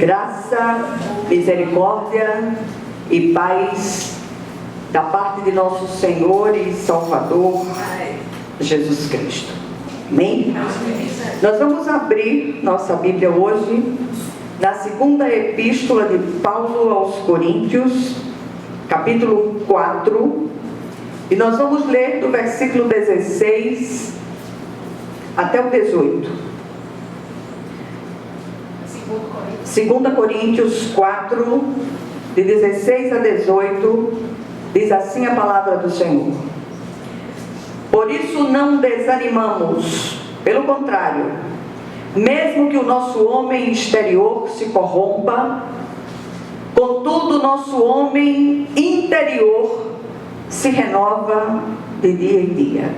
Graça, misericórdia e paz da parte de nosso Senhor e Salvador Jesus Cristo. Amém? Nós vamos abrir nossa Bíblia hoje na segunda epístola de Paulo aos Coríntios, capítulo 4, e nós vamos ler do versículo 16 até o 18. 2 Coríntios 4, de 16 a 18, diz assim a palavra do Senhor: Por isso não desanimamos, pelo contrário, mesmo que o nosso homem exterior se corrompa, contudo nosso homem interior se renova de dia em dia.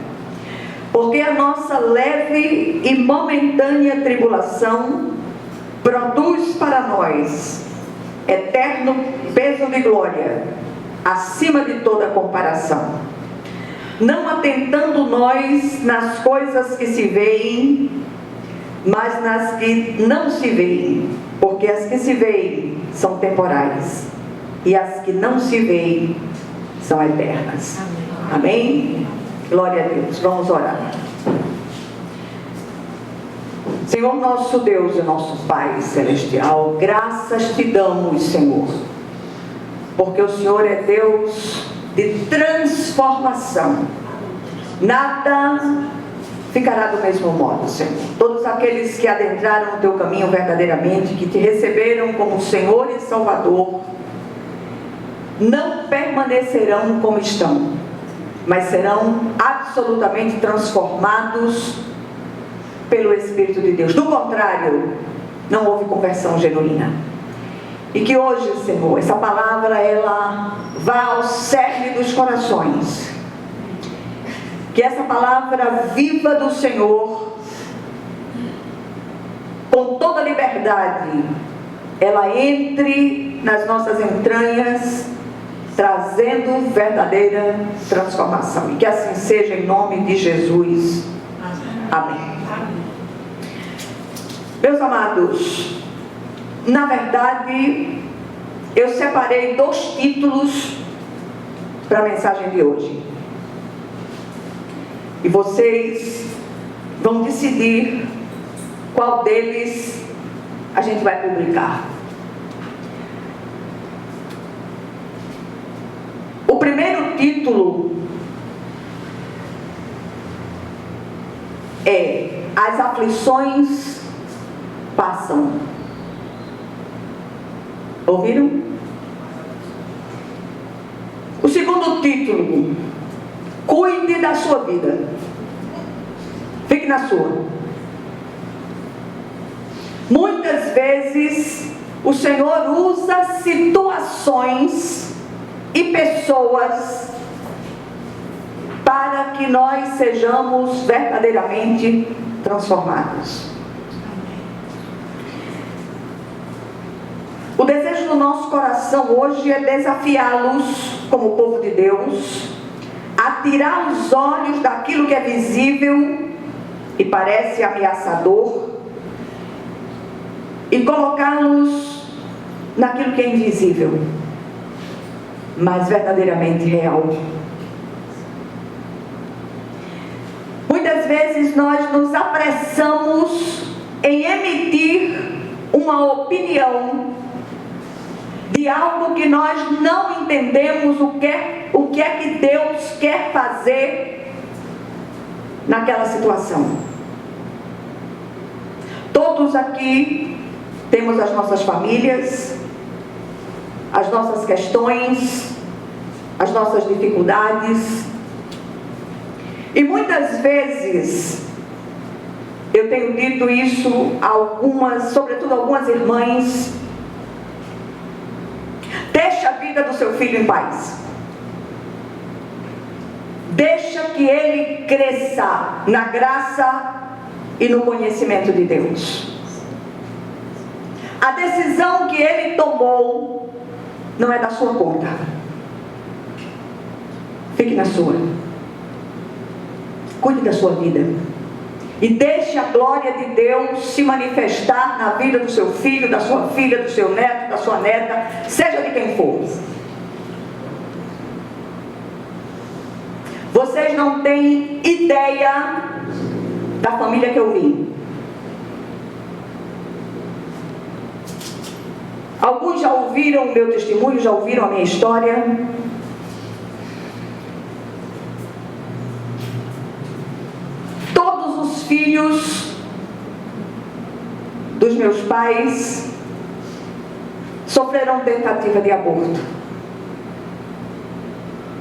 Porque a nossa leve e momentânea tribulação produz para nós eterno peso de glória, acima de toda comparação. Não atentando nós nas coisas que se veem, mas nas que não se veem, porque as que se veem são temporais, e as que não se veem são eternas. Amém? Glória a Deus. Vamos orar. Senhor nosso Deus e nosso Pai Celestial, graças te damos, Senhor, porque o Senhor é Deus de transformação. Nada ficará do mesmo modo, Senhor. Todos aqueles que adentraram o teu caminho verdadeiramente, que te receberam como Senhor e Salvador, não permanecerão como estão, mas serão absolutamente transformados pelo Espírito de Deus. Do contrário, não houve conversão genuína. E que hoje, Senhor, essa palavra ela vá ao cerne dos corações. Que essa palavra viva do Senhor, com toda liberdade, ela entre nas nossas entranhas, trazendo verdadeira transformação. E que assim seja, em nome de Jesus. Amém. Meus amados, na verdade, eu separei 2 títulos para a mensagem de hoje. E vocês vão decidir qual deles a gente vai publicar. O primeiro título é As Aflições Passam. Ouviram? O segundo título: Cuide da sua vida. Fique na sua. Muitas vezes o Senhor usa situações e pessoas para que nós sejamos verdadeiramente transformados. O desejo do nosso coração hoje é desafiá-los, como povo de Deus, a tirar os olhos daquilo que é visível e parece ameaçador e colocá-los naquilo que é invisível, mas verdadeiramente real. Muitas vezes nós nos apressamos em emitir uma opinião de algo que nós não entendemos o que é que Deus quer fazer naquela situação. Todos aqui temos as nossas famílias, as nossas questões, as nossas dificuldades, e muitas vezes eu tenho dito isso a algumas, sobretudo algumas irmãs: deixa a vida do seu filho em paz. Deixa que ele cresça na graça e no conhecimento de Deus. A decisão que ele tomou não é da sua conta. Fique na sua. Cuide da sua vida. e deixe a glória de Deus se manifestar na vida do seu filho, da sua filha, do seu neto, da sua neta, seja de quem for. Vocês não têm ideia da família que eu vim. Alguns já ouviram o meu testemunho, já ouviram a minha história. Todos os filhos dos meus pais sofreram tentativa de aborto.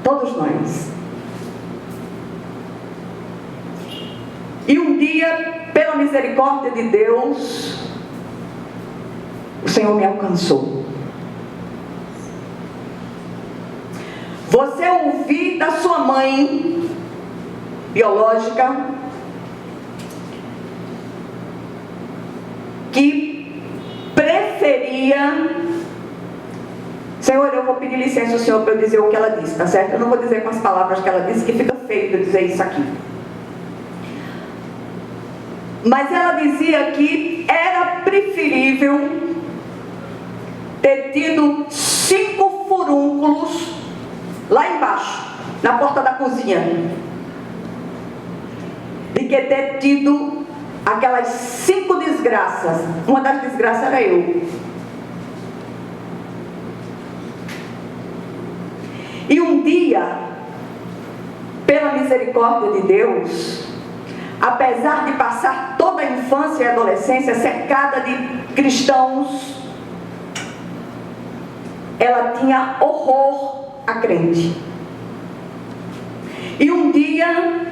Todos nós. E um dia, pela misericórdia de Deus, o Senhor me alcançou. Você ouvir da sua mãe biológica que preferia... Senhor, eu vou pedir licença ao Senhor para eu dizer o que ela disse, tá certo? Eu não vou dizer com as palavras que ela disse, que fica feio eu dizer isso aqui. Mas ela dizia que era preferível ter tido 5 furúnculos lá embaixo, na porta da cozinha, de que ter tido aquelas 5 desgraças. Uma das desgraças era eu. E um dia, pela misericórdia de Deus, apesar de passar toda a infância e adolescência cercada de cristãos, ela tinha horror a crente. E um dia,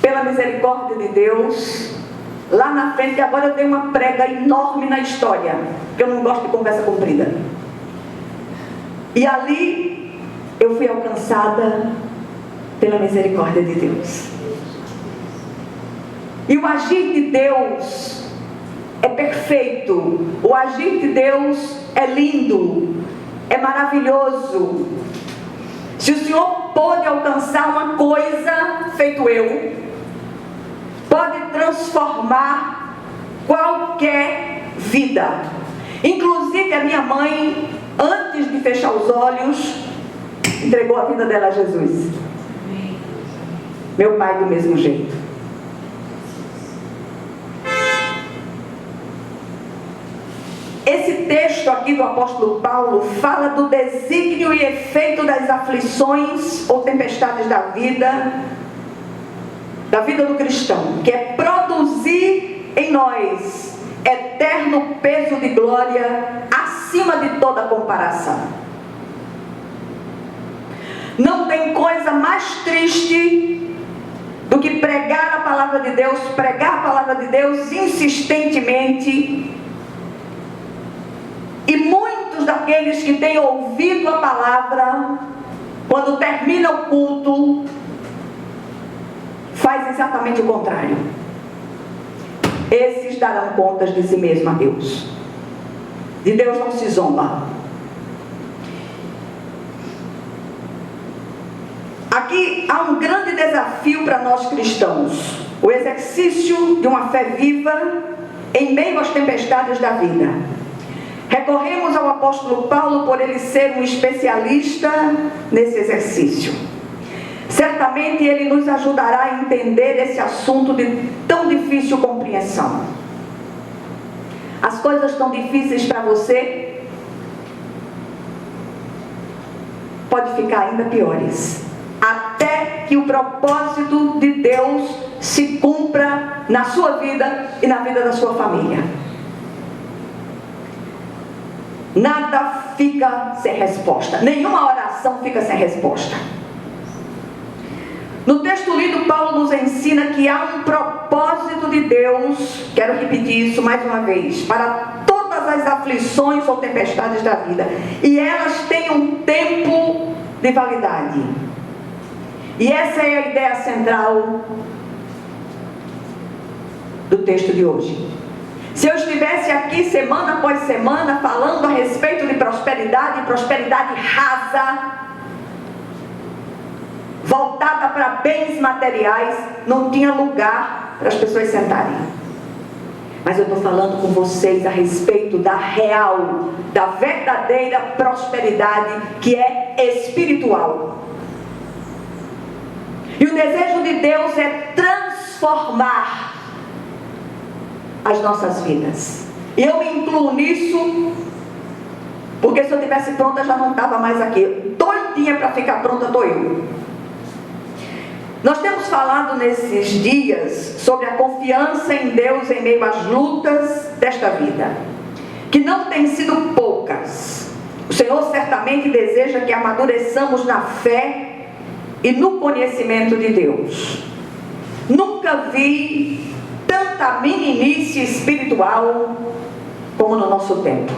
pela misericórdia de Deus, lá na frente, agora eu dei uma prega enorme na história, porque eu não gosto de conversa comprida. E ali eu fui alcançada pela misericórdia de Deus. E o agir de Deus é perfeito. O agir de Deus é lindo, é maravilhoso. Se o Senhor pode alcançar uma coisa, feito eu, pode transformar qualquer vida. Inclusive a minha mãe, antes de fechar os olhos, entregou a vida dela a Jesus. Meu pai do mesmo jeito. Esse texto aqui do apóstolo Paulo fala do desígnio e efeito das aflições ou tempestades da vida do cristão, que é produzir em nós eterno peso de glória acima de toda comparação. Não tem coisa mais triste do que pregar a palavra de Deus insistentemente. E muitos daqueles que têm ouvido a palavra, quando termina o culto, faz exatamente o contrário. Esses darão contas de si mesmo a Deus. De Deus não se zomba. Aqui há um grande desafio para nós cristãos: o exercício de uma fé viva em meio às tempestades da vida. Recorremos ao apóstolo Paulo por ele ser um especialista nesse exercício. Certamente ele nos ajudará a entender esse assunto de tão difícil compreensão. As coisas estão difíceis para você, pode ficar ainda piores, até que o propósito de Deus se cumpra na sua vida e na vida da sua família. Nada fica sem resposta. Nenhuma oração fica sem resposta. No texto lido, Paulo nos ensina que há um propósito de Deus, quero repetir isso mais uma vez, para todas as aflições ou tempestades da vida. E elas têm um tempo de validade. E essa é a ideia central do texto de hoje. Se eu estivesse aqui semana após semana falando a respeito de prosperidade, prosperidade rasa, voltada para bens materiais, não tinha lugar para as pessoas sentarem. Mas eu estou falando com vocês a respeito da real, da verdadeira prosperidade que é espiritual. E o desejo de Deus é transformar as nossas vidas. E eu me incluo nisso, porque se eu estivesse pronta já não estava mais aqui. Doidinha para ficar pronta estou eu. Nós temos falado nesses dias sobre a confiança em Deus em meio às lutas desta vida, que não têm sido poucas. O Senhor certamente deseja que amadureçamos na fé e no conhecimento de Deus. Nunca vi tanta meninice espiritual como no nosso tempo.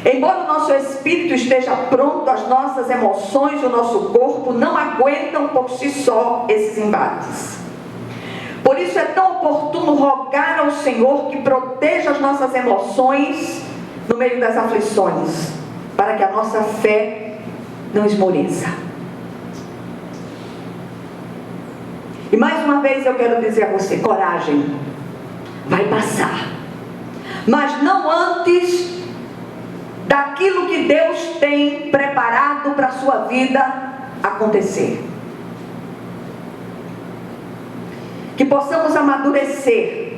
Embora o nosso espírito esteja pronto, as nossas emoções e o nosso corpo não aguentam por si só esses embates. Por isso é tão oportuno rogar ao Senhor que proteja as nossas emoções no meio das aflições, para que a nossa fé não esmoreça. E mais uma vez eu quero dizer a você, coragem, vai passar, mas não antes daquilo que Deus tem preparado para a sua vida acontecer. Que possamos amadurecer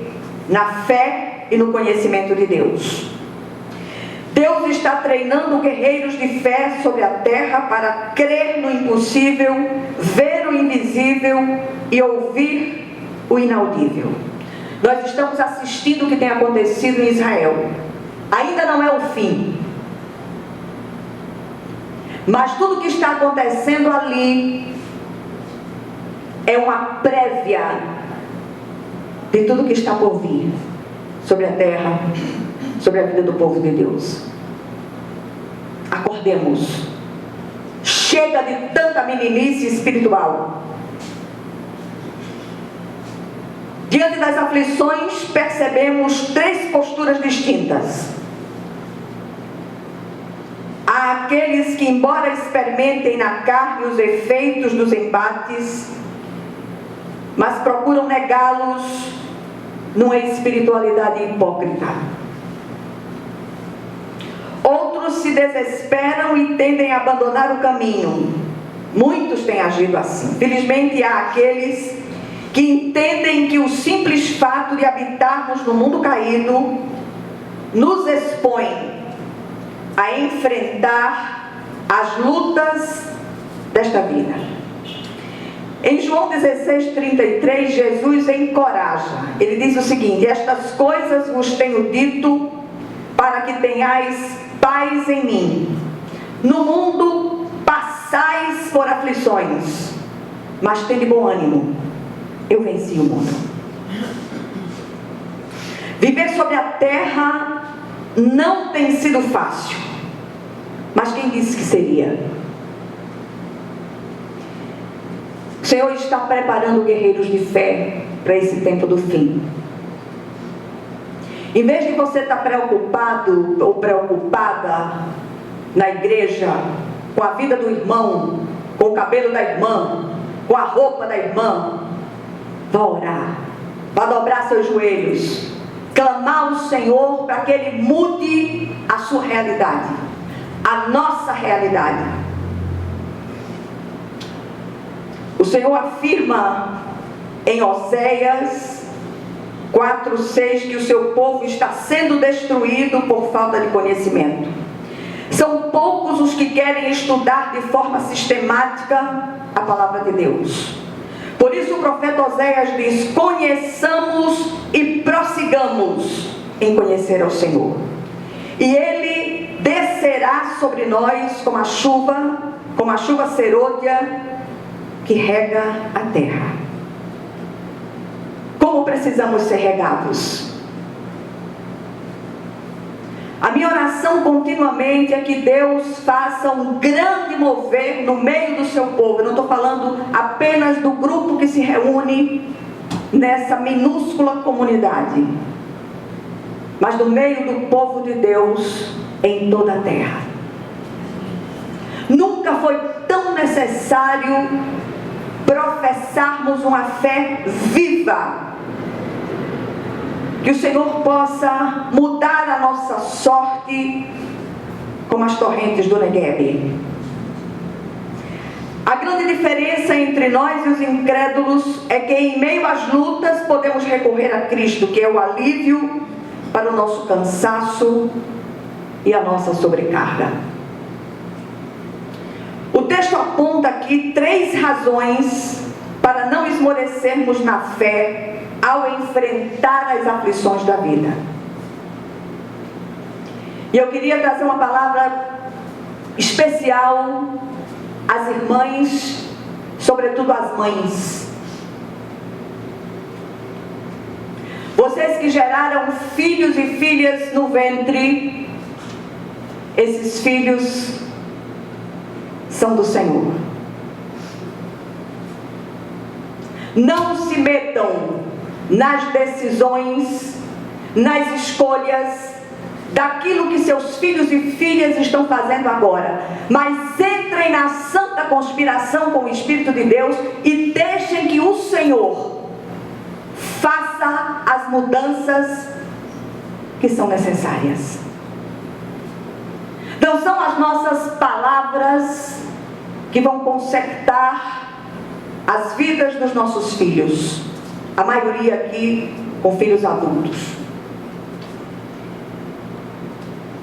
na fé e no conhecimento de Deus. Deus está treinando guerreiros de fé sobre a terra para crer no impossível, ver o invisível e ouvir o inaudível. Nós estamos assistindo o que tem acontecido em Israel. Ainda não é o fim. Mas tudo o que está acontecendo ali é uma prévia de tudo que está por vir sobre a terra, sobre a vida do povo de Deus. Acordemos. Chega de tanta meninice espiritual. Diante das aflições, percebemos 3 posturas distintas. Há aqueles que, embora experimentem na carne os efeitos dos embates, mas procuram negá-los numa espiritualidade hipócrita. Outros se desesperam e tendem a abandonar o caminho. Muitos têm agido assim. Felizmente há aqueles que entendem que o simples fato de habitarmos no mundo caído nos expõe a enfrentar as lutas desta vida. Em João 16:33, Jesus encoraja. Ele diz o seguinte: estas coisas vos tenho dito para que tenhais paz em mim. No mundo passais por aflições, mas tende bom ânimo, eu venci o mundo. Viver sobre a terra não tem sido fácil, mas quem disse que seria? O Senhor está preparando guerreiros de fé para esse tempo do fim. Em vez de você estar preocupado ou preocupada na igreja com a vida do irmão, com o cabelo da irmã, com a roupa da irmã, vá orar, vá dobrar seus joelhos, clamar ao Senhor para que Ele mude a sua realidade, a nossa realidade. O Senhor afirma em Oséias 4:6 que o seu povo está sendo destruído por falta de conhecimento. São poucos os que querem estudar de forma sistemática a palavra de Deus. Por isso o profeta Oséias diz: conheçamos e prossigamos em conhecer ao Senhor, e Ele descerá sobre nós como a chuva serôdia que rega a terra. Como precisamos ser regados? A minha oração continuamente é que Deus faça um grande mover no meio do seu povo. Eu não estou falando apenas do grupo que se reúne nessa minúscula comunidade, mas do meio do povo de Deus em toda a terra. Nunca foi tão necessário professarmos uma fé viva que o Senhor possa mudar a nossa sorte como as torrentes do Negueb. A grande diferença entre nós e os incrédulos é que em meio às lutas podemos recorrer a Cristo, que é o alívio para o nosso cansaço e a nossa sobrecarga. O texto aponta aqui 3 razões para não esmorecermos na fé ao enfrentar as aflições da vida. E eu queria trazer uma palavra especial às irmãs, sobretudo às mães. Vocês que geraram filhos e filhas no ventre, esses filhos são do Senhor. Não se metam nas decisões, nas escolhas daquilo que seus filhos e filhas estão fazendo agora, mas entrem na santa conspiração com o Espírito de Deus e deixem que o Senhor faça as mudanças que são necessárias. Não são as nossas palavras que vão consertar as vidas dos nossos filhos, a maioria aqui com filhos adultos.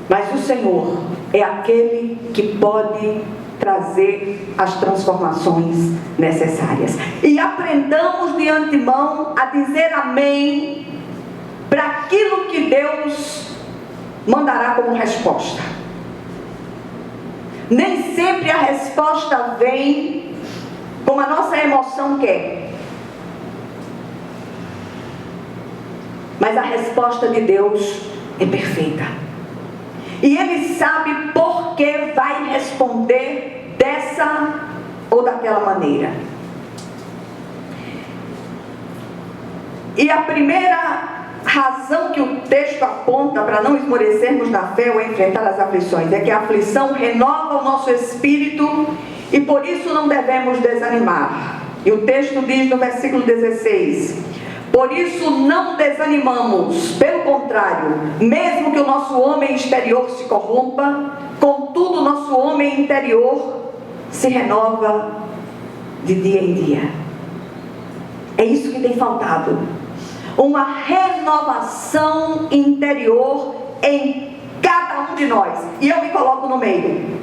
Mas o Senhor é aquele que pode trazer as transformações necessárias. E aprendamos de antemão a dizer amém para aquilo que Deus mandará como resposta. Nem sempre a resposta vem como a nossa emoção quer. Mas a resposta de Deus é perfeita. E Ele sabe por que vai responder dessa ou daquela maneira. E a primeira razão que o texto aponta para não esmorecermos na fé ou enfrentar as aflições é que a aflição renova o nosso espírito e por isso não devemos desanimar. E o texto diz no versículo 16: por isso não desanimamos, pelo contrário, mesmo que o nosso homem exterior se corrompa, contudo o nosso homem interior se renova de dia em dia. É isso que tem faltado. Uma renovação interior em cada um de nós. E eu me coloco no meio.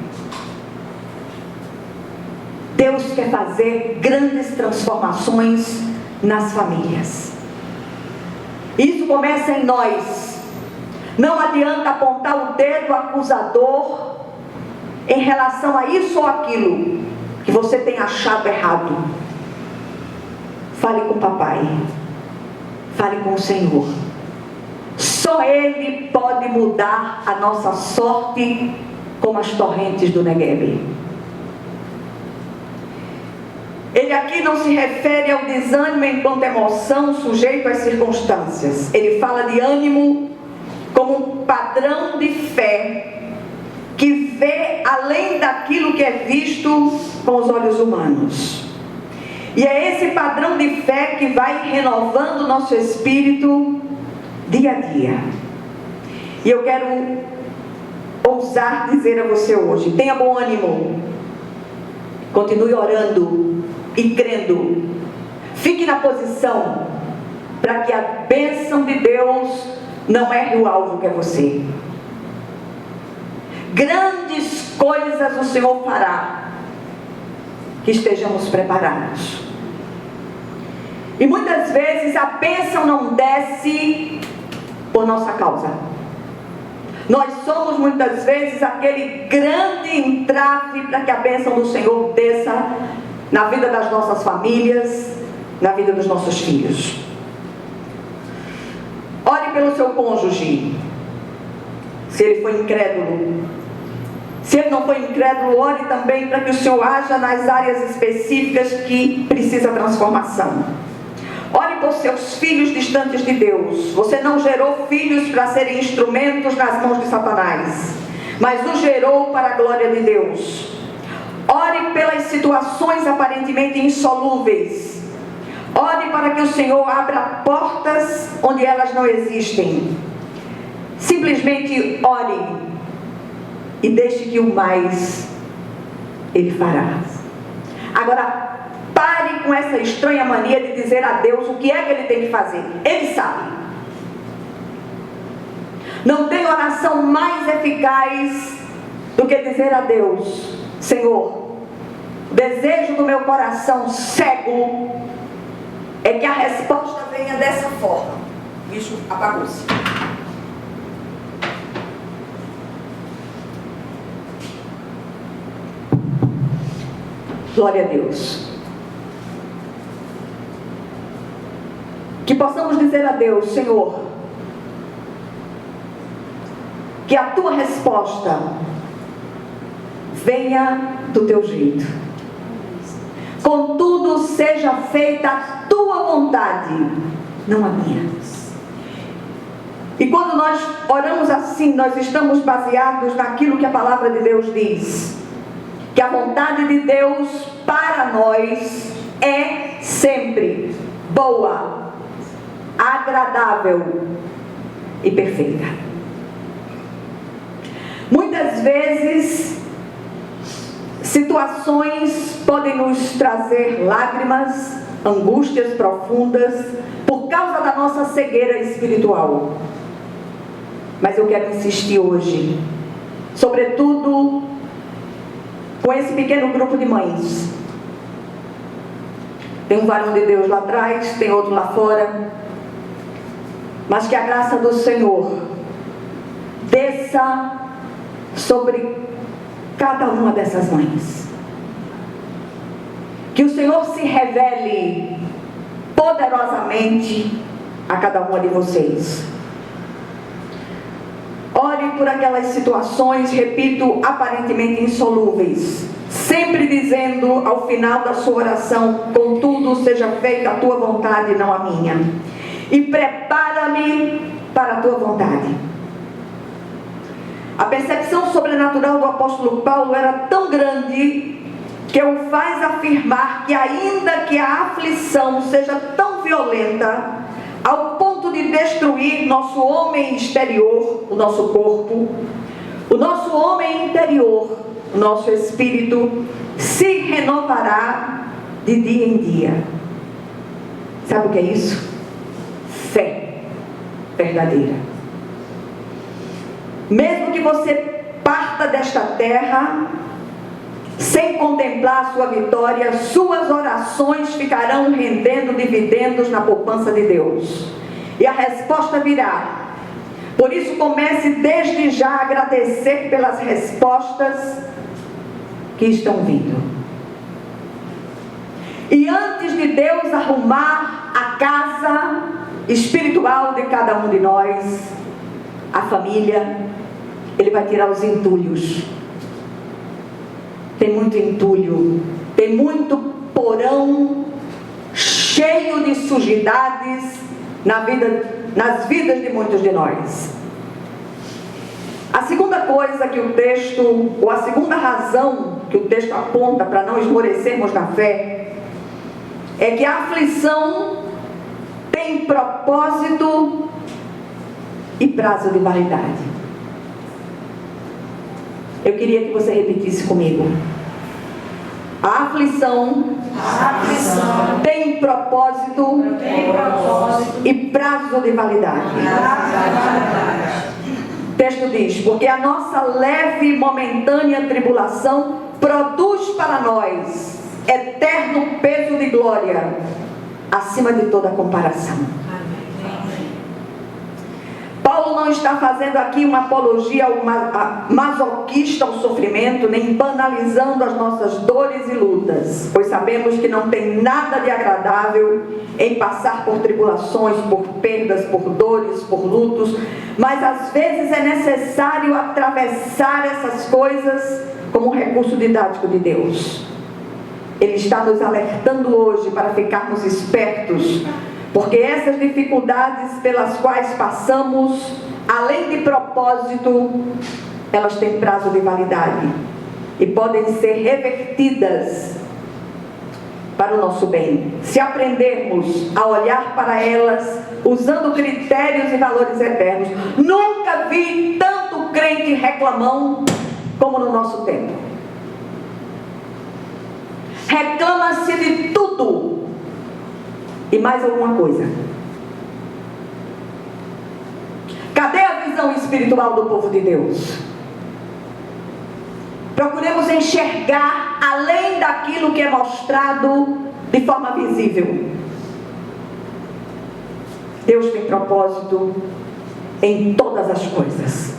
Deus quer fazer grandes transformações nas famílias. Isso começa em nós. Não adianta apontar o dedo acusador em relação a isso ou aquilo que você tem achado errado. Fale com o papai. Fale com o Senhor. Só Ele pode mudar a nossa sorte como as torrentes do Negueb. Ele aqui não se refere ao desânimo enquanto emoção sujeito às circunstâncias. Ele fala de ânimo como um padrão de fé que vê além daquilo que é visto com os olhos humanos. E é esse padrão de fé que vai renovando o nosso espírito dia a dia. E eu quero ousar dizer a você hoje: tenha bom ânimo, continue orando e crendo, fique na posição para que a bênção de Deus não erre o alvo que é você. Grandes coisas o Senhor fará, que estejamos preparados. E muitas vezes a bênção não desce por nossa causa. Nós somos muitas vezes aquele grande entrave para que a bênção do Senhor desça na vida das nossas famílias, na vida dos nossos filhos. Ore pelo seu cônjuge, se ele foi incrédulo. Se ele não foi incrédulo, ore também para que o Senhor haja nas áreas específicas que precisa transformação. Ore por seus filhos distantes de Deus. Você não gerou filhos para serem instrumentos nas mãos de Satanás, mas os gerou para a glória de Deus. Ore pelas situações aparentemente insolúveis. Ore para que o Senhor abra portas onde elas não existem. Simplesmente ore e deixe que o mais Ele fará. Agora, pare com essa estranha mania de dizer a Deus o que é que Ele tem que fazer. Ele sabe. Não tem oração mais eficaz do que dizer a Deus: Senhor, o desejo do meu coração cego é que a resposta venha dessa forma. Isso apagou-se. Glória a Deus. Que possamos dizer a Deus: Senhor, que a tua resposta venha do teu jeito. Contudo, seja feita a tua vontade, não a minha. E quando nós oramos assim, nós estamos baseados naquilo que a palavra de Deus diz. Que a vontade de Deus para nós é sempre boa, agradável e perfeita. Muitas vezes, situações podem nos trazer lágrimas, angústias profundas, por causa da nossa cegueira espiritual. Mas eu quero insistir hoje, sobretudo com esse pequeno grupo de mães. Tem um varão de Deus lá atrás, tem outro lá fora. Mas que a graça do Senhor desça sobre cada uma dessas mães. Que o Senhor se revele poderosamente a cada uma de vocês. Ore por aquelas situações, repito, aparentemente insolúveis, sempre dizendo ao final da sua oração: contudo, seja feita a tua vontade, não a minha. E prepara-me para a tua vontade. A percepção sobrenatural do apóstolo Paulo era tão grande que o faz afirmar que ainda que a aflição seja tão violenta ao ponto de destruir nosso homem exterior, o nosso corpo, o nosso homem interior, o nosso espírito, se renovará de dia em dia. Sabe o que é isso? Fé verdadeira. Mesmo que você parta desta terra sem contemplar a sua vitória, suas orações ficarão rendendo dividendos na poupança de Deus. E a resposta virá. Por isso, comece desde já a agradecer pelas respostas que estão vindo. E antes de Deus arrumar a casa espiritual de cada um de nós, a família, Ele vai tirar os entulhos. Tem muito entulho, tem muito porão cheio de sujidades nas vidas de muitos de nós. A segunda coisa que o texto, ou a segunda razão que o texto aponta para não esmorecermos na fé, é que a aflição tem propósito e prazo de validade. Eu queria que você repetisse comigo. A aflição tem propósito e prazo de validade. O texto diz: porque a nossa leve e momentânea tribulação produz para nós eterno peso de glória, acima de toda comparação. Paulo não está fazendo aqui uma apologia masoquista ao sofrimento, nem banalizando as nossas dores e lutas, pois sabemos que não tem nada de agradável em passar por tribulações, por perdas, por dores, por lutos, mas às vezes é necessário atravessar essas coisas como um recurso didático de Deus. Ele está nos alertando hoje para ficarmos espertos, porque essas dificuldades pelas quais passamos, além de propósito, elas têm prazo de validade e podem ser revertidas para o nosso bem, se aprendermos a olhar para elas usando critérios e valores eternos. Nunca vi tanto crente reclamão como no nosso tempo. Reclama-se de tudo e mais alguma coisa. Cadê a visão espiritual do povo de Deus? Procuremos enxergar além daquilo que é mostrado de forma visível. Deus tem propósito em todas as coisas.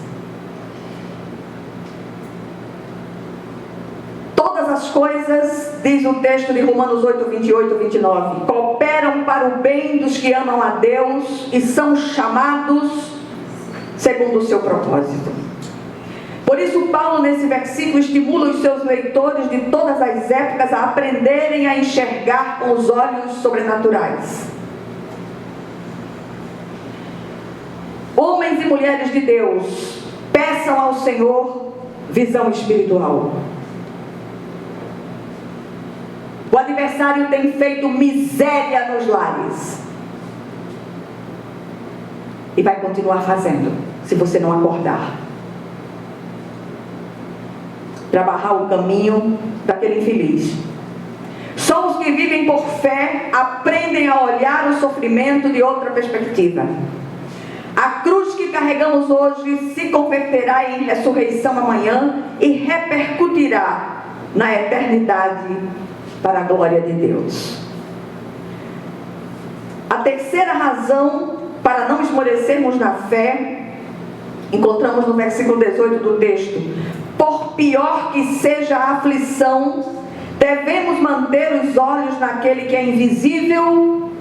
Todas as coisas, diz o texto de Romanos 8, 28, 29, cooperam para o bem dos que amam a Deus e são chamados segundo o seu propósito. Por isso Paulo nesse versículo estimula os seus leitores de todas as épocas a aprenderem a enxergar com os olhos sobrenaturais. Homens e mulheres de Deus, peçam ao Senhor visão espiritual. O adversário tem feito miséria nos lares. E vai continuar fazendo, se você não acordar. Para barrar o caminho daquele infeliz. Só os que vivem por fé aprendem a olhar o sofrimento de outra perspectiva. A cruz que carregamos hoje se converterá em ressurreição amanhã e repercutirá na eternidade para a glória de Deus. A terceira razão para não esmorecermos na fé, encontramos no versículo 18 do texto. Por pior que seja a aflição, devemos manter os olhos naquele que é invisível,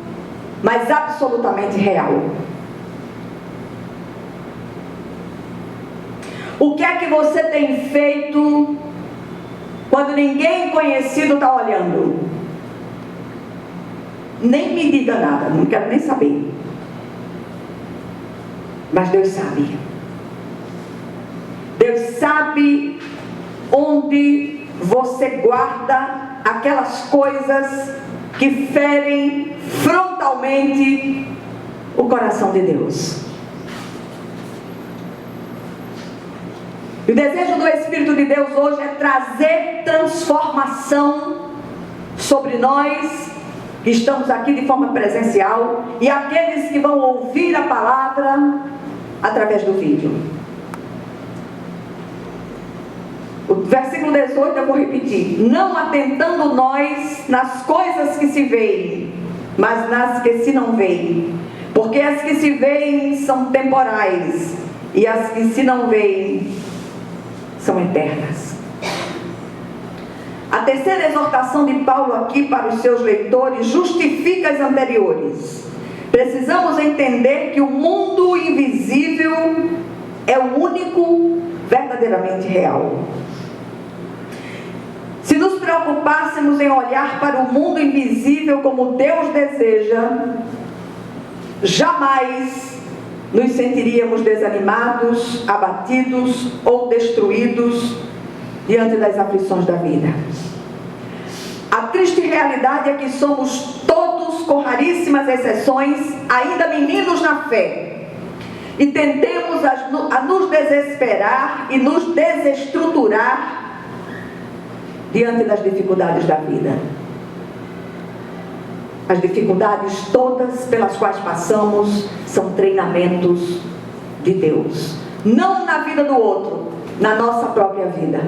mas absolutamente real. O que é que você tem feito quando ninguém conhecido está olhando? Nem me diga nada, não quero nem saber. Mas Deus sabe. Deus sabe onde você guarda aquelas coisas que ferem frontalmente o coração de Deus. E o desejo do Espírito de Deus hoje é trazer transformação sobre nós que estamos aqui de forma presencial e aqueles que vão ouvir a palavra através do vídeo. O versículo 18 eu vou repetir. Não atentando nós nas coisas que se veem, mas nas que se não veem. Porque as que se veem são temporais e as que se não veem são eternas. A terceira exortação de Paulo aqui para os seus leitores justifica as anteriores. Precisamos entender que o mundo invisível é o único verdadeiramente real. Se nos preocupássemos em olhar para o mundo invisível como Deus deseja, jamais nos sentiríamos desanimados, abatidos ou destruídos diante das aflições da vida. A triste realidade é que somos todos, com raríssimas exceções, ainda meninos na fé. E tendemos a nos desesperar e nos desestruturar diante das dificuldades da vida. As dificuldades todas pelas quais passamos são treinamentos de Deus. Não na vida do outro, na nossa própria vida.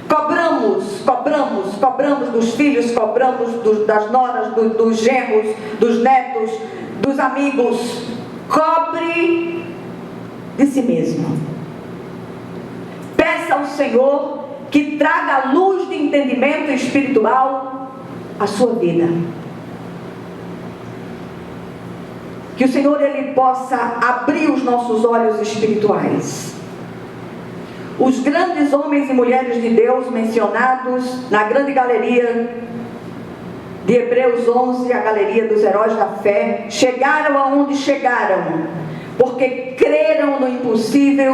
Cobramos dos filhos, cobramos das noras, dos genros, dos netos, dos amigos. Cobre de si mesmo. Peça ao Senhor que traga luz de entendimento espiritual à sua vida. Que o Senhor Ele possa abrir os nossos olhos espirituais. Os grandes homens e mulheres de Deus mencionados na grande galeria de Hebreus 11, a galeria dos heróis da fé, chegaram aonde chegaram, porque creram no impossível